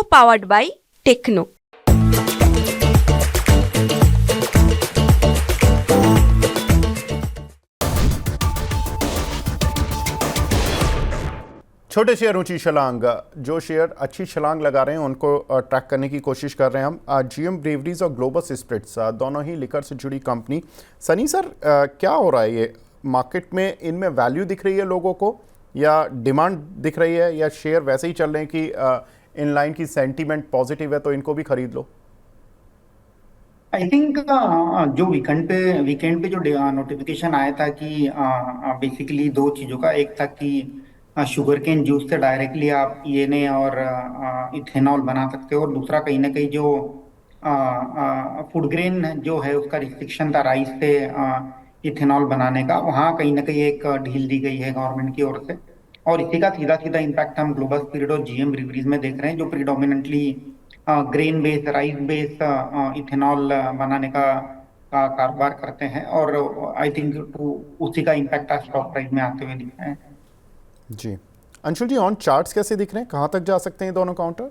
co-powered by Techno। छोटे share ऊंची छलांग। जो शेयर अच्छी छलांग लगा रहे हैं उनको ट्रैक करने की कोशिश कर रहे हैं हम। जीएम ब्रेवरीज और ग्लोबल स्पिरिट्स दोनों ही लिकर से जुड़ी कंपनी। सनी सर, क्या हो रहा है ये मार्केट में? इनमें वैल्यू दिख रही है लोगों को या डिमांड दिख रही है, या शेयर वैसे ही चल रहे हैं कि इन लाइन की सेंटीमेंट पॉजिटिव है तो इनको भी खरीद लो? आई थिंक जो वीकेंड पे जो नोटिफिकेशन आया था कि बेसिकली दो चीज़ों का, एक था कि शुगर केन जूस से डायरेक्टली आप ईएनए और इथेनॉल बना सकते हो, और दूसरा कहीं ना कहीं जो फूड ग्रेन जो है उसका रिस्ट्रिक्शन था राइस से इथेनॉल बनाने का, वहाँ कहीं ना कहीं एक ढील दी गई है गवर्नमेंट की ओर से। और इसी का सीधा सीधा इम्पैक्ट हम ग्लोबल स्पिरिट और जीएम ब्रीवरीज में देख रहे हैं, जो predominantly grain based rice based ethanol बनाने का कारोबार करते हैं। और आई थिंक उसी का इम्पैक्ट आज स्टॉक प्राइस में आते हुए दिख रहा है। जी अंशुल जी, ऑन चार्ट्स कैसे दिख रहे हैं? कहाँ तक जा सकते हैं दोनों काउंटर?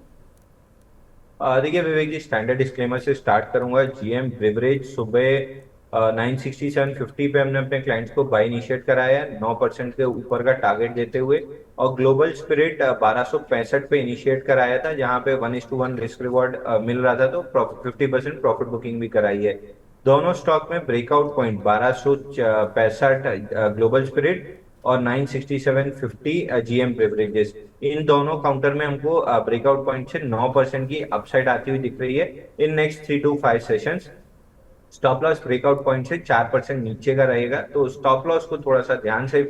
देखिए विवेक जी, स्टैंडर्ड डिस्क्लेमर से स्टार्ट करूंगा। जीएम बेवरेज सुबह 967.50 पे हमने अपने क्लाइंट्स को बाय इनिशिएट कराया है 9% के ऊपर का टारगेट देते हुए। और ग्लोबल स्पिरिट 1265 पे इनिशिएट कराया था, जहां पे 1:1 रिस्क रिवॉर्ड मिल रहा था, तो 50% प्रॉफिट बुकिंग भी कराई है। दोनों स्टॉक में ब्रेकआउट पॉइंट 1265 ग्लोबल स्पिरिट और 967.50 जीएम बेवरेजेस, इन दोनों काउंटर में हमको ब्रेकआउट पॉइंट से 9% की अपसाइड आती हुई दिख रही है in next 3 to 5 sessions. Stop loss breakout point से 4% नीचे का रहेगा, तो स्टॉप लॉस को थोड़ा सा ध्यान से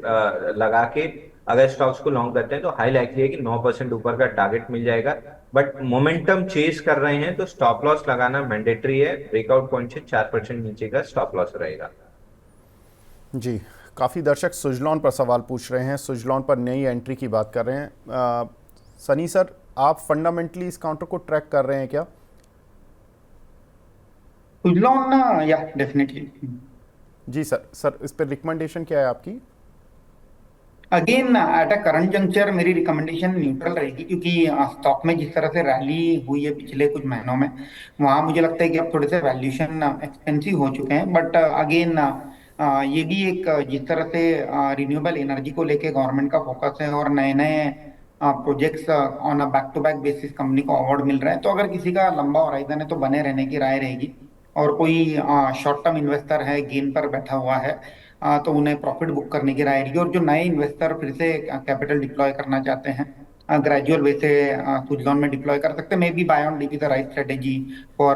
लगा के अगर स्टॉक्स को लॉन्ग करते हैं तो हाई लाइकली है कि 9% ऊपर का टारगेट मिल जाएगा। बट मोमेंटम चेस कर रहे हैं तो स्टॉप लॉस लगाना मैंडेटरी है। ब्रेकआउट पॉइंट से 4% नीचे का स्टॉप लॉस रहेगा। जी, काफ़ी दर्शक सुजलॉन पर सवाल पूछ रहे हैं, सुजलॉन पर नई एंट्री की बात कर रहे हैं। सनी सर, आप फंडामेंटली इस काउंटर को ट्रैक कर रहे हैं क्या? सुजलॉन, या डेफिनेटली। जी सर इस पर रिकमेंडेशन क्या है आपकी? Again eight a current juncture मेरी रिकमेंडेशन न्यूट्रल रहेगी, क्योंकि स्टॉक में जिस तरह से रैली हुई है पिछले कुछ महीनों में, वहां मुझे लगता है कि अब थोड़े से वैल्यूएशन एक्सपेंसिव हो चुके हैं। बट अगेन ये भी एक जिस तरह से रिन्यूएबल एनर्जी को लेके गवर्नमेंट का फोकस है और नए नए projects on a back to back basis company को अवार्ड मिल रहा है, तो अगर किसी का लंबा होराइजन है तो बने रहने की राय रहेगी। और कोई शॉर्ट टर्म इन्वेस्टर है, गेन पर बैठा हुआ है, तो उन्हें प्रॉफिट बुक करने की राय रहेगी। और जो नए इन्वेस्टर फिर से कैपिटल डिप्लॉय करना चाहते हैं, ग्रेजुअल वे से सुजलॉन में डिप्लॉय कर सकते हैं। Maybe buy on dip is the right strategy for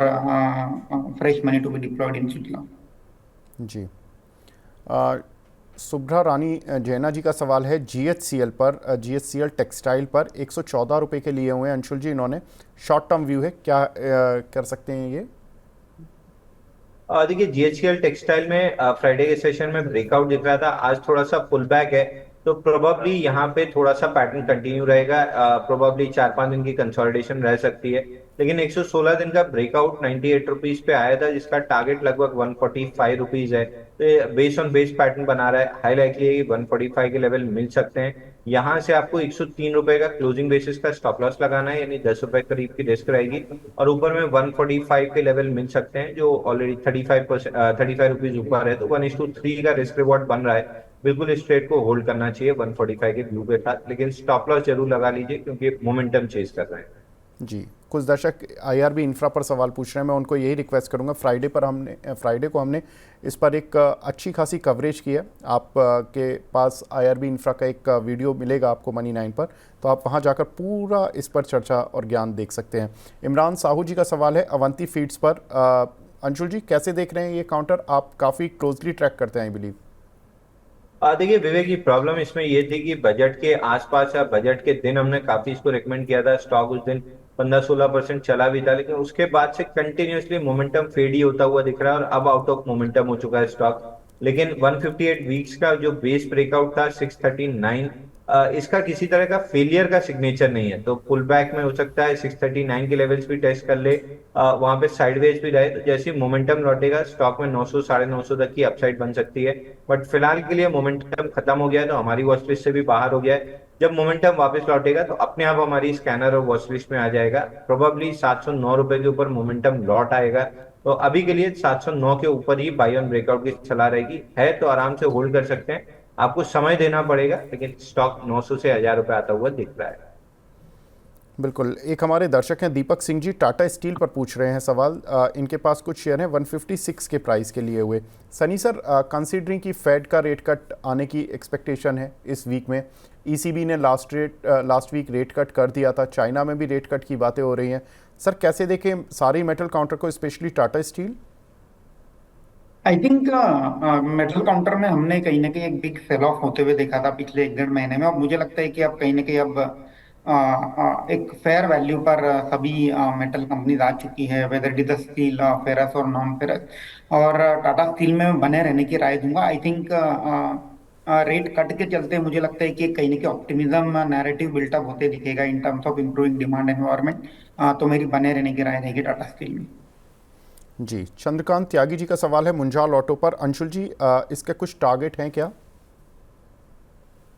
fresh money to be deployed in Suzlon. जी, सुभ्रा रानी जैना जी का सवाल है जीएचसीएल पर, जीएचसीएल टेक्सटाइल पर 114 रुपये के लिए हुए हैं अंशुल जी, इन्होंने शॉर्ट टर्म व्यू है, क्या कर सकते हैं ये? देखिए जीएचसीएल टेक्सटाइल में फ्राइडे के सेशन में ब्रेकआउट दिख रहा था, आज थोड़ा सा पुल बैक है, तो प्रोबेबली यहाँ पे थोड़ा सा पैटर्न कंटिन्यू रहेगा। प्रोबेबली 4-5 दिन की कंसोलिडेशन रह सकती है, लेकिन 116 दिन का ब्रेकआउट 98 रुपीज पे आया था, जिसका टारगेट लगभग 145 रुपीज है। तो बेस ऑन बेस पैटर्न बना रहा है, हाई लाइकली है कि 145 के लेवल मिल सकते हैं। यहाँ से आपको 103 रुपए का क्लोजिंग बेसिस का स्टॉप लॉस लगाना है, यानी 10 रुपए करीब की रिस्क रहेगी। और ऊपर में 145 के लेवल मिल सकते हैं, जो ऑलरेडी 35 रुपीज ऊपर है, तो 1:3 का रिस्क रिवॉर्ड बन रहा है। बिल्कुल इस ट्रेड को होल्ड करना चाहिए 145 के व्यू के साथ, लेकिन स्टॉप लॉस जरूर लगा लीजिए क्योंकि मोमेंटम चेज कर रहे हैं। जी, कुछ दर्शक आईआरबी इंफ्रा पर सवाल पूछ रहे हैं, मैं उनको यही रिक्वेस्ट करूंगा। फ्राइडे को हमने इस पर एक अच्छी खासी कवरेज की है। आप के पास आईआरबी इंफ्रा का एक वीडियो मिलेगा आपको मनी 9 पर, तो आप वहां जाकर पूरा इस पर चर्चा और ज्ञान देख सकते हैं। इमरान साहू जी का सवाल है अवंती फीड्स पर। अंशुल जी, कैसे देख रहे हैं ये काउंटर? आप काफ़ी क्लोजली ट्रैक करते हैं आई बिलीव। देखिए विवेक की प्रॉब्लम इसमें ये थी कि बजट के आसपास या बजट के दिन हमने काफी इसको रिकमेंड किया था। स्टॉक उस दिन 15-16% चला भी था, लेकिन उसके बाद से कंटिन्यूअसली मोमेंटम फेड ही होता हुआ दिख रहा है और अब आउट ऑफ मोमेंटम हो चुका है स्टॉक। लेकिन 158 वीक्स का जो बेस ब्रेकआउट था 639, इसका किसी तरह का फेलियर का सिग्नेचर नहीं है, तो पुल बैक में हो सकता है 639 के लेवल्स भी टेस्ट कर ले, वहां पे साइडवेज भी रहे, तो जैसे मोमेंटम लौटेगा स्टॉक में 900 950 तक की अपसाइड बन सकती है। बट फिलहाल के लिए मोमेंटम खत्म हो गया है, तो हमारी वॉच लिस्ट से भी बाहर हो गया है। जब मोमेंटम वापस लौटेगा तो अपने आप हमारी स्कैनर और वॉच लिस्ट में आ जाएगा। प्रोबेबली 709 रुपए के ऊपर मोमेंटम लौट आएगा। तो अभी के लिए 709 के ऊपर ही बाई ऑन ब्रेकआउट की सलाह रहेगी। है तो आराम से होल्ड कर सकते हैं, आपको समय देना पड़ेगा, लेकिन स्टॉक 900 से 1000 रुपए आता हुआ दिख रहा है। बिल्कुल। एक हमारे दर्शक हैं दीपक सिंह जी, टाटा स्टील पर पूछ रहे हैं सवाल। इनके पास कुछ शेयर हैं 156 के प्राइस के लिए हुए। सनी सर, कंसीडरिंग कि फेड का रेट कट आने की एक्सपेक्टेशन है इस वीक में, ईसीबी ने लास्ट वीक रेट कट कर दिया था, चाइना में भी रेट कट की बातें हो रही हैं, सर कैसे देखें सारी मेटल काउंटर को, specially Tata steel? I think metal counter में हमने कहीं ना कहीं एक बिग सेल ऑफ होते हुए देखा था पिछले 1-1.5 महीने में। अब मुझे लगता है कि अब कहीं ना कहीं अब एक फेयर वैल्यू पर सभी मेटल कंपनीज आ चुकी है, whether it is steel, ferrous और नॉन फेरस। और टाटा स्टील में बने रहने की राय दूंगा। आई थिंक रेट कट के चलते मुझे लगता है कि कहीं ना कहीं ऑप्टिमिज्म नैरेटिव बिल्टअप होते दिखेगा इन terms of improving demand environment. तो मेरी बने रहने की राय रहेगी टाटा स्टील में। जी, चंद्रकांत त्यागी जी का सवाल है मुंजाल ऑटो पर। अंशुल जी, इसके कुछ टारगेट हैं क्या?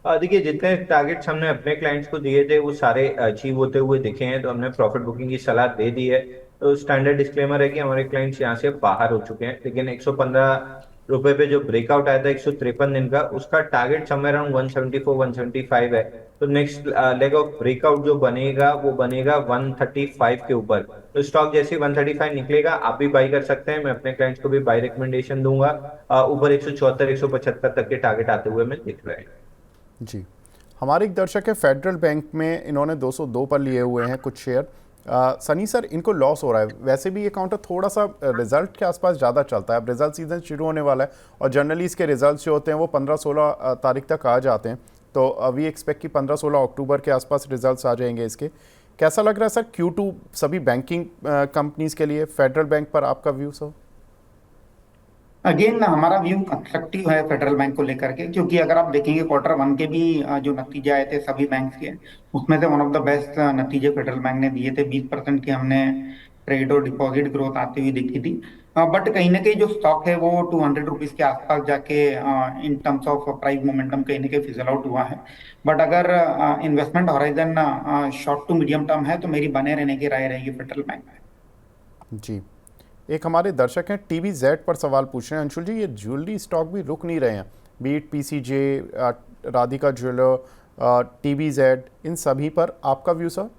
देखिए, जितने टारगेट्स हमने अपने क्लाइंट्स को दिए थे वो सारे अचीव होते हुए दिखे हैं, तो हमने प्रॉफिट बुकिंग की सलाह दे दी है। तो स्टैंडर्ड डिस्क्लेमर है कि हमारे क्लाइंट्स यहाँ से बाहर हो चुके हैं, लेकिन 115 रुपए पे जो ब्रेकआउट आया था 153 दिन का, उसका टारगेट समवेयर अराउंड 174 175 है। तो नेक्स्ट लेग ऑफ ब्रेकआउट जो बनेगा वो बनेगा 135 के ऊपर। तो स्टॉक जैसे 135 निकलेगा आप भी बाई कर सकते हैं, मैं अपने क्लाइंट्स को भी बाई रिकमेंडेशन दूंगा। ऊपर 174 175 तक के टारगेट आते हुए मैं दिख रहे हैं। जी, हमारे एक दर्शक है फेडरल बैंक में, इन्होंने 202 पर लिए हुए हैं कुछ शेयर। सनी सर, इनको लॉस हो रहा है, वैसे भी ये काउंटर थोड़ा सा रिजल्ट के आसपास ज़्यादा चलता है, अब रिजल्ट सीजन शुरू होने वाला है और जनरली इसके रिजल्ट जो होते हैं वो 15-16 तारीख तक आ जाते हैं। तो अभी एक्सपेक्ट कि 15-16 अक्टूबर के आसपास रिजल्ट्स आ जाएंगे इसके। कैसा लग रहा है सर Q2 सभी बैंकिंग कंपनीज़ के लिए, फेडरल बैंक पर आपका व्यू सर? अगेन हमारा व्यू कंस्ट्रक्टिव है फेडरल बैंक को लेकर के, क्योंकि अगर आप देखेंगे Q1 के भी जो नतीजे आए थे सभी बैंक्स के, उसमें से वन ऑफ द बेस्ट नतीजे फेडरल बैंक ने दिए थे। 20% की हमने क्रेडिट और डिपॉजिट ग्रोथ आती हुई देखी थी। बट कहीं ना कहीं जो स्टॉक है वो 200 रुपीज के आसपास जाके in terms of price momentum कहीं ना कहीं फिजल आउट हुआ है। बट अगर investment horizon short to medium term है तो मेरी बने रहने की राय रहेगी फेडरल बैंक में। जी, एक हमारे दर्शक हैं TVZ पर सवाल पूछ रहे हैं। अंशुल जी, ये ज्वेलरी स्टॉक भी रुक नहीं रहे हैं, be it PCJ, Radhika jeweller, TVZ, इन सभी पर आपका व्यू सर?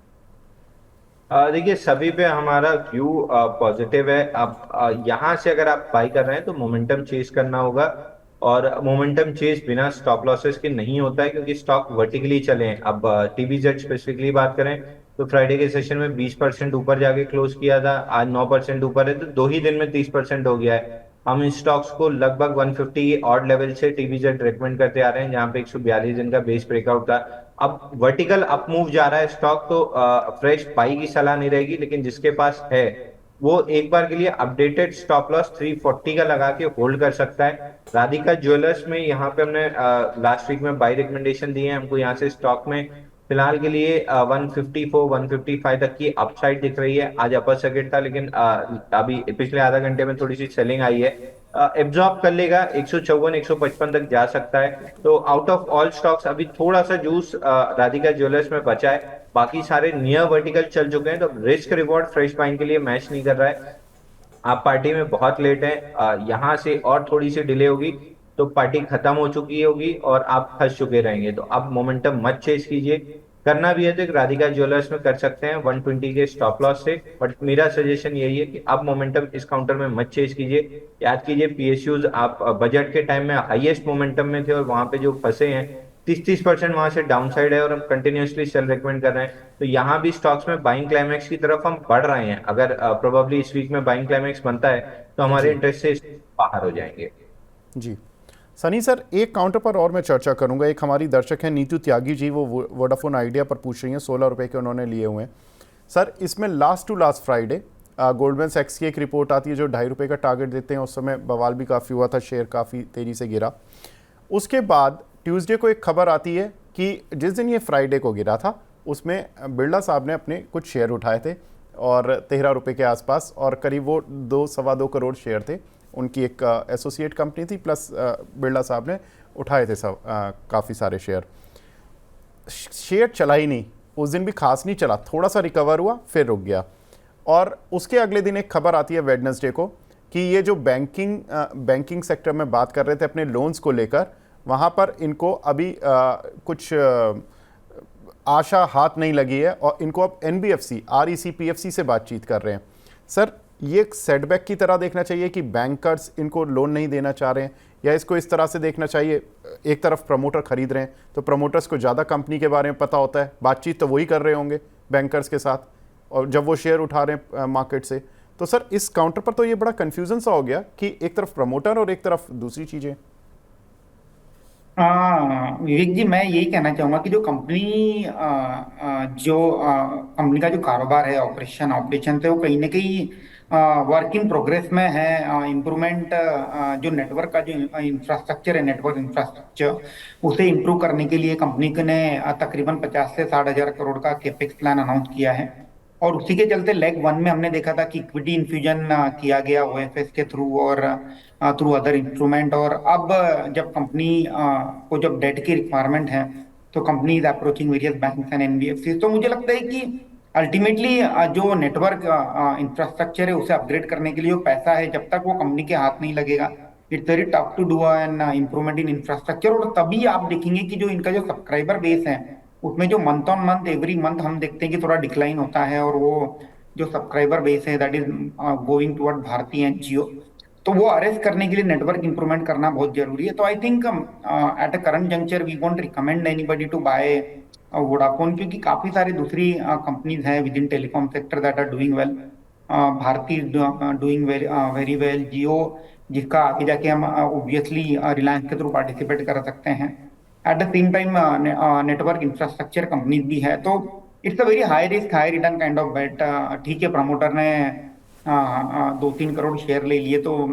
देखिए, सभी पे हमारा व्यू पॉजिटिव है। अब यहाँ से अगर आप बाई कर रहे हैं तो मोमेंटम चेज करना होगा, और मोमेंटम चेज बिना स्टॉप लॉसेस के नहीं होता है, क्योंकि स्टॉक वर्टिकली चले हैं। अब TVZ स्पेसिफिकली बात करें तो फ्राइडे के सेशन में 20% ऊपर जाके क्लोज किया था, आज 9% ऊपर है, तो 2 ही दिन में 30% हो गया है। हम इन स्टॉक्स को लगभग 150 ऑड लेवल से TVZ रेकमेंड करते आ रहे हैं, जहां पे 142 दिन का बेस ब्रेकआउट था। अब वर्टिकल अप मूव जा रहा है स्टॉक, तो फ्रेश बाई की सलाह नहीं रहेगी, लेकिन जिसके पास है वो एक बार के लिए अपडेटेड स्टॉप लॉस 340 का लगा के होल्ड कर सकता है। राधिका ज्वेलर्स में यहाँ पे हमने लास्ट वीक में बाई रिकमेंडेशन दी है, हमको यहाँ से स्टॉक में फिलहाल के लिए 154 155 तक की अपसाइड दिख रही है। आज अपर सर्किट था, लेकिन अभी पिछले आधा घंटे में थोड़ी सी सेलिंग आई है। एब्जॉर्ब कर लेगा, 154 155 तक जा सकता है। तो आउट ऑफ ऑल स्टॉक्स अभी थोड़ा सा जूस राधिका ज्वेलर्स में बचा है, बाकी सारे नियर वर्टिकल चल चुके हैं। तो रिस्क रिवॉर्ड फ्रेश बाइंग के लिए मैच नहीं कर रहा है। आप पार्टी में बहुत लेट हैं, यहाँ से और थोड़ी सी डिले होगी तो पार्टी खत्म हो चुकी होगी और आप फंस चुके रहेंगे। तो अब मोमेंटम मत चेज कीजिए, करना भी है तो एक राधिका ज्वेलर्स में कर सकते हैं 120 के स्टॉप लॉस से। बट मेरा सजेशन यही है कि अब मोमेंटम इस काउंटर में मत चेज कीजिए। याद कीजिए, PSUs आप बजट के टाइम में हाईएस्ट मोमेंटम में थे और वहां पे जो फंसे हैं 30% वहां से डाउन साइड है, और हम कंटिन्यूसली सेल रिकमेंड कर रहे हैं। तो यहाँ भी स्टॉक्स में बाइंग क्लाइमेक्स की तरफ हम बढ़ रहे हैं। अगर प्रोबेबली इस वीक में बाइंग क्लाइमेक्स बनता है तो हमारे इंटरेस्ट से बाहर हो जाएंगे। जी, सनी सर, एक काउंटर पर और मैं चर्चा करूंगा। एक हमारी दर्शक है नीतू त्यागी जी, वो वोडाफोन आइडिया पर पूछ रही हैं, 16 रुपये के उन्होंने लिए हुए हैं। सर, इसमें last to last Friday Goldman सैक्स की एक रिपोर्ट आती है जो 2.5 रुपये का टारगेट देते हैं, उस समय बवाल भी काफ़ी हुआ था, शेयर काफ़ी तेज़ी से गिरा। उसके बाद ट्यूसडे को एक खबर आती है कि जिस दिन ये फ्राइडे को गिरा था उसमें बिरला साहब ने अपने कुछ शेयर उठाए थे और 13 रुपये के आसपास, और करीब वो 2-2.25 करोड़ शेयर थे। उनकी एक एसोसिएट कंपनी थी, प्लस बिरला साहब ने उठाए थे सब काफ़ी सारे शेयर। शेयर चला ही नहीं, उस दिन भी खास नहीं चला, थोड़ा सा रिकवर हुआ फिर रुक गया। और उसके अगले दिन एक खबर आती है वेडनेसडे को कि ये जो बैंकिंग सेक्टर में बात कर रहे थे अपने लोन्स को लेकर, वहाँ पर इनको अभी कुछ आशा हाथ नहीं लगी है और इनको अब एनबीएफसी, आरईसी, पीएफसी से बातचीत कर रहे हैं। सर, ये एक सेटबैक की तरह देखना चाहिए कि बैंकर्स इनको लोन नहीं देना चाह रहे हैं, या इसको इस तरह से देखना चाहिए, एक तरफ प्रमोटर खरीद रहे हैं तो प्रमोटर्स को ज़्यादा कंपनी के बारे में पता होता है, बातचीत तो वही कर रहे होंगे बैंकर्स के साथ, और जब वो शेयर उठा रहे हैं मार्केट से, तो सर इस काउंटर पर तो ये बड़ा कन्फ्यूजन सा हो गया कि एक तरफ प्रमोटर और एक तरफ दूसरी चीज़ें। विवेक जी, मैं यही कहना चाहूंगा कि जो कंपनी जो कंपनी का जो कारोबार है, ऑपरेशन है, वो कहीं ना कहीं वर्क इन प्रोग्रेस में है। इम्प्रूवमेंट जो नेटवर्क का जो इंफ्रास्ट्रक्चर है, नेटवर्क इंफ्रास्ट्रक्चर, उसे इम्प्रूव करने के लिए कंपनी ने तकरीबन 50 से 60 हजार करोड़ का केपेक्स प्लान अनाउंस किया है। और उसी के चलते लेग वन में हमने देखा था कि इक्विटी इन्फ्यूजन किया गया ओएफएस के थ्रू और थ्रू अदर इंस्ट्रूमेंट। और अब जब कंपनी को जब डेट की रिक्वायरमेंट है, तो company is approaching various banks and NBFC. तो मुझे लगता है कि अल्टीमेटली जो नेटवर्क इंफ्रास्ट्रक्चर है उसे अपग्रेड करने के लिए जो पैसा है, जब तक वो कंपनी के हाथ नहीं लगेगा, it's very tough to do an improvement in infrastructure. और तभी आप देखेंगे कि जो इनका जो सब्सक्राइबर बेस है, उसमें जो month on month every month हम देखते हैं कि थोड़ा डिक्लाइन होता है, और वो जो सब्सक्राइबर बेस है that is going toward Bharti and Jio, तो वो अरेस्ट करने के लिए नेटवर्क इंप्रूवमेंट करना बहुत जरूरी है। तो I think at a current juncture we won't recommend anybody to buy Vodafone, क्योंकि काफी सारी दूसरी कंपनीज हैं within telecom sector that are doing well. Bharti doing very well, Jio जिसका आगे जाके हम ऑब्वियसली रिलायंस के थ्रू पार्टिसिपेट कर सकते हैं। At the same time network infrastructure companies भी है, तो it's a very high risk high return kind of bet. ठीक है, प्रमोटर ने 2-3 करोड़ शेयर ले लिए, तो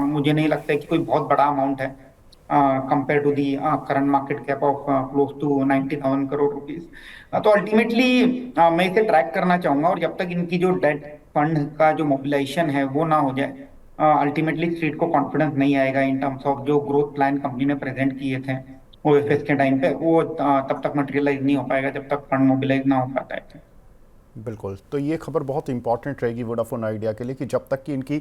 मुझे नहीं लगता है कि कोई बहुत बड़ा अमाउंट है compare to the current market cap of close to 90,000 crore rupees. तो अल्टीमेटली मैं इसे ट्रैक करना चाहूंगा, और जब तक इनकी जो डेट फंड का जो मोबिलाइजेशन है वो ना हो जाए, अल्टीमेटली स्ट्रीट को कॉन्फिडेंस नहीं आएगा इन टर्म्स ऑफ जो ग्रोथ प्लान कंपनी ने प्रेजेंट किए थे ओएफएस के टाइम पे, वो तब तक मटेरियलाइज नहीं हो पाएगा जब तक फंड मोबिलाइज ना हो पाता है। बिल्कुल, तो ये खबर बहुत इंपॉर्टेंट रहेगी वोडाफोन आइडिया के लिए कि जब तक कि इनकी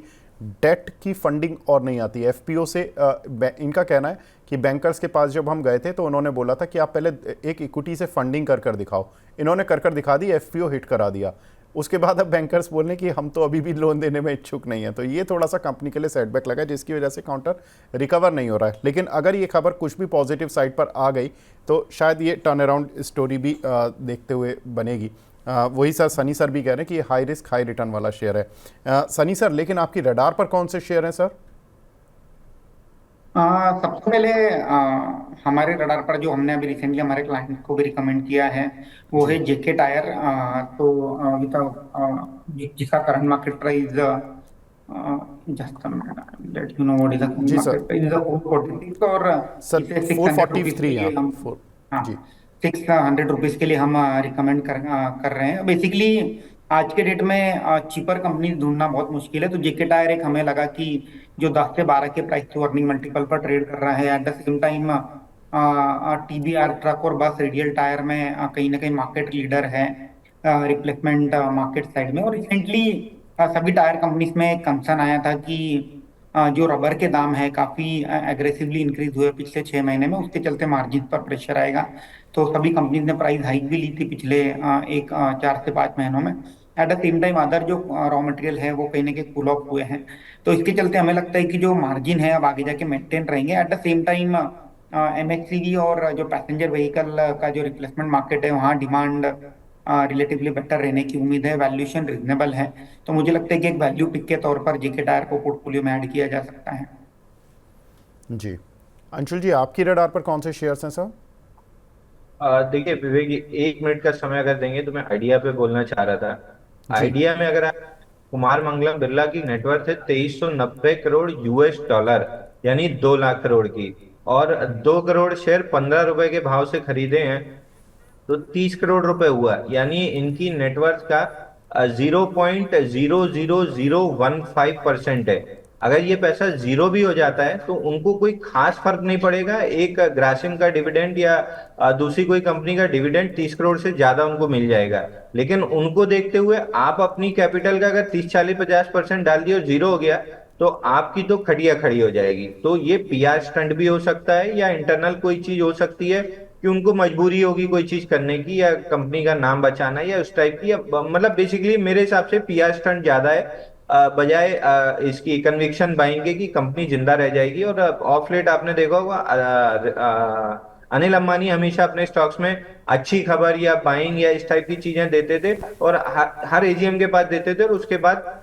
डेट की फंडिंग और नहीं आती है। एफपीओ से इनका कहना है कि बैंकर्स के पास जब हम गए थे तो उन्होंने बोला था कि आप पहले एक इक्विटी से फंडिंग कर दिखाओ, इन्होंने कर दिखा दी, एफपीओ हिट करा दिया, उसके बाद अब बैंकर्स बोलने कि हम तो अभी भी लोन देने में इच्छुक नहीं है। तो ये थोड़ा सा कंपनी के लिए सेटबैक लगा, जिसकी वजह से काउंटर रिकवर नहीं हो रहा है। लेकिन अगर ये खबर कुछ भी पॉजिटिव साइड पर आ गई तो शायद ये टर्न अराउंड स्टोरी भी देखते हुए बनेगी। वही सर सनी सर भी कह रहे हैं कि ये हाई रिस्क हाई रिटर्न वाला शेयर है। सनी सर, लेकिन आपकी रडार पर कौन से शेयर हैं सर? सबसे पहले हमारे रडार पर जो हमने अभी रिसेंटली हमारे क्लाइंट को भी रिकमेंड किया है वो है जेके टायर। तो जिसका current market price just let you know what is the जी सर, मार्केट प्राइस इज 446, और सर इसे 443 है। हाँ जी 600 रुपीज के लिए हम रिकमेंड कर रहे हैं। बेसिकली आज के डेट में चीपर कंपनी ढूंढना बहुत मुश्किल है, तो जेके टायर एक हमें लगा कि जो 10 से 12 के प्राइस टू अर्निंग मल्टीपल पर ट्रेड कर रहा है। At the same time TBR truck और बस रेडियल टायर में कहीं ना कहीं मार्केट लीडर है रिप्लेसमेंट मार्केट साइड में। और रिसेंटली सभी टायर कंपनीज में कंसर्न आया था कि जो रबर के दाम है काफी एग्रेसिवली इंक्रीज हुए पिछले 6 महीने में, उसके चलते मार्जिन पर प्रेशर आएगा। तो सभी कंपनीज ने प्राइस हाइक भी ली थी पिछले 4 से 5 महीनों में। Eight the same time other जो रॉ मटेरियल है वो कहीं ना कहीं कूल ऑफ हुए हैं, तो इसके चलते हमें लगता है कि जो मार्जिन है अब आगे जाके मेंटेन रहेंगे। एट द सेम टाइम एमएक्सीवी और जो पैसेंजर व्हीकल का जो रिप्लेसमेंट मार्केट है वहाँ डिमांड रिलेटिवली बेटर रहने की उम्मीद है, वैल्यूएशन रिजनेबल है। तो मुझे लगता है कि एक वैल्यू पिक के तौर पर जेके टायर को पोर्टफोलियो में ऐड किया जा सकता है। जी अंशुल जी, आपकी रडार पर कौन से शेयर्स हैं सर? देखिए विवेक जी, 1 मिनट का समय अगर देंगे तो मैं आइडिया पे बोलना चाह रहा था। आइडिया में अगर आप कुमार मंगलम बिरला की नेटवर्थ है 2390 करोड़ यूएस डॉलर, यानी 2 लाख करोड़ की, और 2 करोड़ शेयर 15 रुपए के भाव से खरीदे हैं तो 30 करोड़ रुपए हुआ, यानी इनकी नेटवर्थ का 0.00015% है। अगर ये पैसा जीरो भी हो जाता है तो उनको कोई खास फर्क नहीं पड़ेगा, एक ग्रासिम का डिविडेंड या दूसरी कोई कंपनी का डिविडेंड 30 करोड़ से ज्यादा उनको मिल जाएगा। लेकिन उनको देखते हुए आप अपनी कैपिटल का अगर 30 40 50% डाल दिए और जीरो हो गया तो आपकी तो खड़िया खड़ी हो जाएगी। तो ये पीआर स्टंट भी हो सकता है या इंटरनल कोई चीज हो सकती है कि उनको मजबूरी होगी कोई चीज करने की, या कंपनी का नाम बचाना या उस टाइप की, या मतलब बेसिकली मेरे हिसाब से पीआर स्टंट ज्यादा है बजाय इसकी कन्विक्शन बाइंग के कि कंपनी जिंदा रह जाएगी। और ऑफ लेट आपने देखा होगा अनिल अंबानी हमेशा अपने स्टॉक्स में अच्छी खबर या बाइंग या इस टाइप की चीजें देते थे और हर एजीएम के पास देते थे, और उसके बाद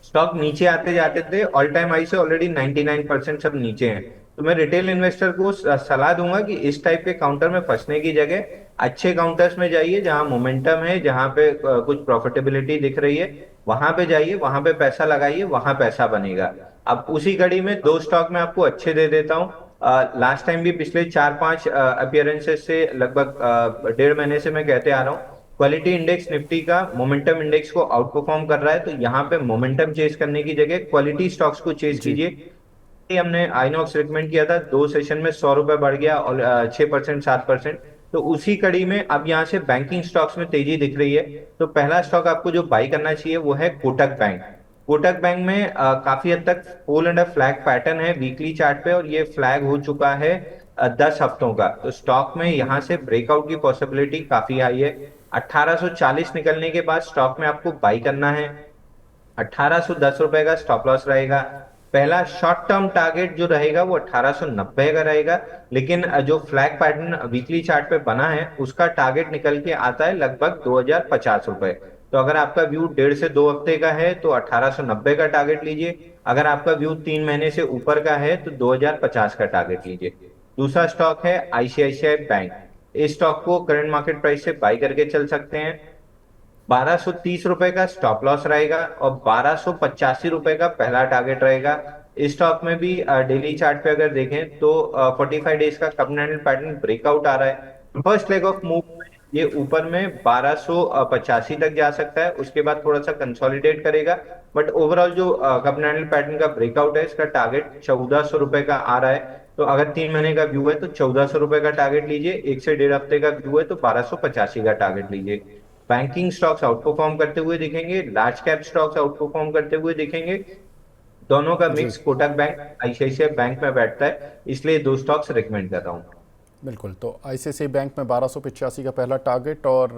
स्टॉक नीचे आते जाते थे। ऑल टाइम हाई से ऑलरेडी 99% सब नीचे हैं। तो मैं रिटेल इन्वेस्टर को सलाह दूंगा कि इस टाइप के काउंटर में फंसने की जगह अच्छे काउंटर्स में जाइए जहां मोमेंटम है, जहां पे कुछ प्रॉफिटेबिलिटी दिख रही है, वहां पे जाइए, वहां पे पैसा लगाइए, वहां पैसा बनेगा। अब उसी कड़ी में दो स्टॉक मैं आपको अच्छे दे देता हूँ। लास्ट टाइम भी पिछले 4 5 अपियरेंसेस से लगभग 1.5 महीने से मैं कहते आ रहा हूँ, क्वालिटी इंडेक्स निफ्टी का मोमेंटम इंडेक्स को आउट परफॉर्म कर रहा है। तो यहाँ पे मोमेंटम चेस करने की जगह क्वालिटी स्टॉक्स को चेस जी। कीजिए। ये हमने आइनॉक्स रिकमेंड किया था, 2 सेशन में 100 रुपए बढ़ गया और 6% 7%। तो उसी कड़ी में अब यहाँ से बैंकिंग स्टॉक्स में तेजी दिख रही है। तो पहला स्टॉक आपको जो बाई करना चाहिए वो है कोटक बैंक। कोटक बैंक में काफी हद तक पोल एंड फ्लैग पैटर्न है वीकली चार्ट पे, और ये फ्लैग हो चुका है 10 हफ्तों का। तो स्टॉक में यहाँ से ब्रेकआउट की पॉसिबिलिटी काफी हाई है। 1840 निकलने के बाद स्टॉक में आपको बाई करना है। 1810 रुपए का स्टॉप लॉस रहेगा। पहला शॉर्ट टर्म टारगेट जो रहेगा वो 1890 का रहेगा। लेकिन जो फ्लैग पैटर्न वीकली चार्ट पे बना है उसका टारगेट निकल के आता है लगभग 2050 रुपए। तो अगर आपका व्यू 1.5 से 2 हफ्ते का है तो 1890 का टारगेट लीजिए। अगर आपका व्यू 3 महीने से ऊपर का है तो 2050 का टारगेट लीजिए। दूसरा स्टॉक है आईसीआईसीआई बैंक। इस स्टॉक को करंट मार्केट प्राइस से बाई करके चल सकते हैं। 1230 रुपए का स्टॉप लॉस रहेगा और 1285 रुपए का पहला टारगेट रहेगा। इस स्टॉक में भी डेली चार्ट पे अगर देखें तो 45 डेज का कॉम्बिनेशन पैटर्न ब्रेकआउट आ रहा है। फर्स्ट लेग ऑफ मूव में ये ऊपर में 1285 तक जा सकता है, उसके बाद थोड़ा सा कंसोलिडेट करेगा। बट ओवरऑल जो कॉम्बिनेशन पैटर्न का ब्रेकआउट है इसका टारगेट 1400 रुपए का आ रहा है। तो अगर 3 महीने का व्यू है तो 1400 रुपए का टारगेट लीजिए, 1 से 1.5 हफ्ते का व्यू है तो 1285 का टारगेट लीजिए। बैंकिंग स्टॉक्स आउट परफॉर्म करते हुए दिखेंगे, large cap stocks outperform करते हुए दिखेंगे। दोनों का जी mix Kotak bank ICICI bank में बैठता है, इसलिए दो स्टॉक्स रिकमेंड कर रहा हूँ। बिल्कुल। तो आईसीआईसीआई बैंक में 1285 का पहला टारगेट और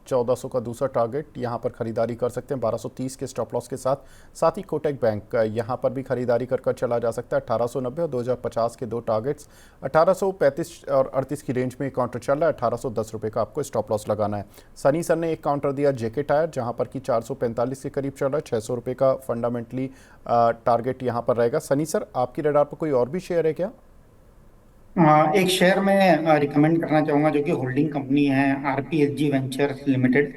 1400 का दूसरा टारगेट यहाँ पर खरीदारी कर सकते हैं 1230 के स्टॉप लॉस के साथ। साथ ही कोटक बैंक यहाँ पर भी खरीदारी कर चला जा सकता है। 1890 और 2050 के दो टारगेट्स, 1835 और 38 की रेंज में एक काउंटर चल रहा है। 1810 रुपये का आपको स्टॉप लॉस लगाना है। सनी सर ने एक काउंटर दिया जेके टायर, जहाँ पर कि 445 के करीब चल रहा है। 600 रुपये का फंडामेंटली टारगेट यहाँ पर रहेगा। सनी सर, आपकी रडार पर कोई और भी शेयर है क्या? एक शेयर मैं रिकमेंड करना चाहूंगा जो कि होल्डिंग कंपनी है, आरपीएसजी वेंचर्स लिमिटेड।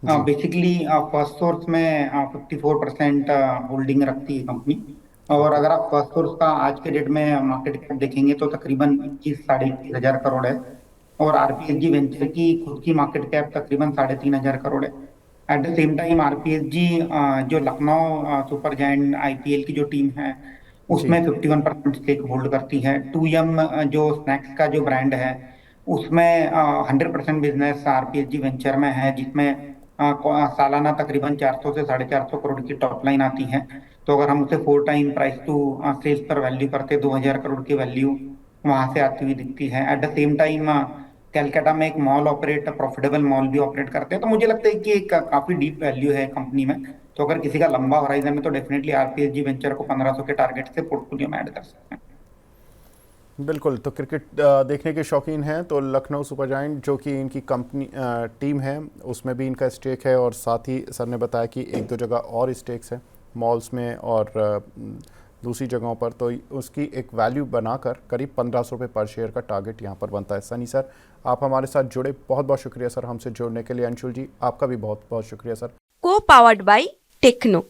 जी। बेसिकली फर्स्ट सोर्स में 54% होल्डिंग रखती है कंपनी। और ओके। अगर आप फर्स्ट सोर्स का आज के डेट में मार्केट कैप देखेंगे तो तकरीबन 21 साढ़े 21 हजार करोड़ है। और आरपीएसजी वेंचर की खुद की मार्केट कैप तकरीबन 3.5 हजार करोड़ है। एट द सेम टाइम आरपीएसजी जो लखनऊ सुपर जायंट आईपीएल की जो टीम है जी। उसमें 51% स्टेक होल्ड करती है। 2M जो स्नैक्स का जो ब्रांड है उसमें 100% बिजनेस आरपीएसजी वेंचर में है, जिसमें सालाना तकरीबन 400 से 450 करोड़ की टॉप लाइन आती है। तो अगर हम उसे 4 टाइम प्राइस टू सेल्स पर वैल्यू करते 2000 करोड़ की वैल्यू वहां से आती हुई दिखती है। At the same time Calcutta में एक मॉल ऑपरेट प्रॉफिटेबल मॉल भी ऑपरेट करते हैं। तो मुझे लगता है कि एक काफी डीप वैल्यू है कंपनी में। तो अगर किसी का लंबा होराइजन है तो डेफिनेटली आरपीएसजी वेंचर को 1500 के टारगेट से पोर्टफोलियो में ऐड कर सकते हैं। बिल्कुल। तो क्रिकेट देखने के शौकीन हैं तो लखनऊ सुपर जायंट जो कि इनकी कंपनी टीम है उसमें भी इनका स्टेक है, और साथ ही सर ने बताया कि एक दो जगह और स्टेक्स हैं मॉल्स में और दूसरी जगहों पर। तो उसकी एक वैल्यू बनाकर करीब 1500 रुपये पर शेयर का टारगेट यहाँ पर बनता है। सनी सर, आप हमारे साथ जुड़े, बहुत बहुत शुक्रिया सर हमसे जुड़ने के लिए। अंशुल जी, आपका भी बहुत बहुत शुक्रिया सर। को पावर्ड बाय टेक्नो।